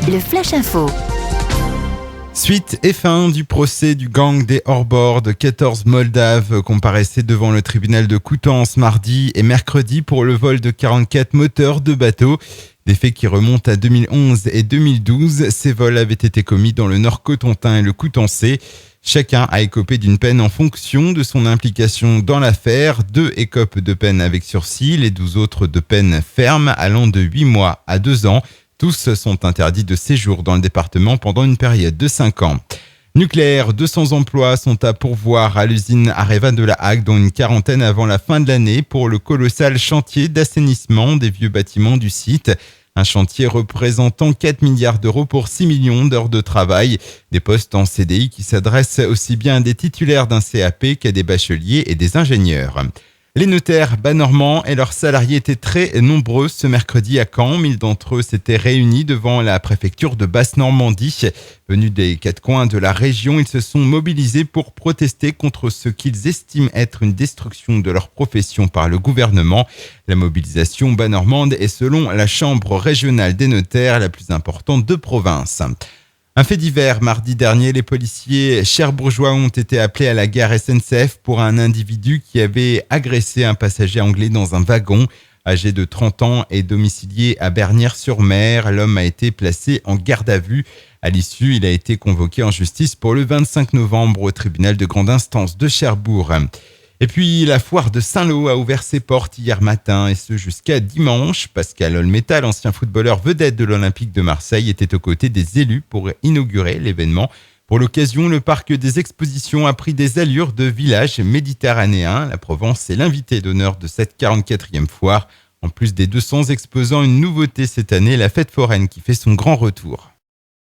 le Flash Info. Suite et fin du procès du gang des hors-bords, 14 Moldaves comparaissaient devant le tribunal de Coutances mardi et mercredi pour le vol de 44 moteurs de bateaux. Des faits qui remontent à 2011 et 2012. Ces vols avaient été commis dans le Nord Cotentin et le Coutançais. Chacun a écopé d'une peine en fonction de son implication dans l'affaire. 2 écopent de peine avec sursis, les 12 autres de peine ferme allant de 8 mois à 2 ans. Tous sont interdits de séjour dans le département pendant une période de 5 ans. Nucléaire, 200 emplois sont à pourvoir à l'usine Areva de la Hague, dont une quarantaine avant la fin de l'année pour le colossal chantier d'assainissement des vieux bâtiments du site. Un chantier représentant 4 milliards d'euros pour 6 millions d'heures de travail. Des postes en CDI qui s'adressent aussi bien à des titulaires d'un CAP qu'à des bacheliers et des ingénieurs. Les notaires bas-normands et leurs salariés étaient très nombreux ce mercredi à Caen. 1000 d'entre eux s'étaient réunis devant la préfecture de Basse-Normandie. Venus des 4 coins de la région, ils se sont mobilisés pour protester contre ce qu'ils estiment être une destruction de leur profession par le gouvernement. La mobilisation bas-normande est selon la Chambre régionale des notaires la plus importante de province. Un fait divers, mardi dernier, les policiers cherbourgeois ont été appelés à la gare SNCF pour un individu qui avait agressé un passager anglais dans un wagon. Âgé de 30 ans et domicilié à Bernières-sur-Mer, l'homme a été placé en garde à vue. À l'issue, il a été convoqué en justice pour le 25 novembre au tribunal de grande instance de Cherbourg. Et puis, la foire de Saint-Lô a ouvert ses portes hier matin et ce jusqu'à dimanche. Pascal Olmetal, ancien footballeur vedette de l'Olympique de Marseille, était aux côtés des élus pour inaugurer l'événement. Pour l'occasion, le parc des expositions a pris des allures de village méditerranéen. La Provence est l'invité d'honneur de cette 44e foire. En plus des 200 exposants, une nouveauté cette année, la fête foraine qui fait son grand retour.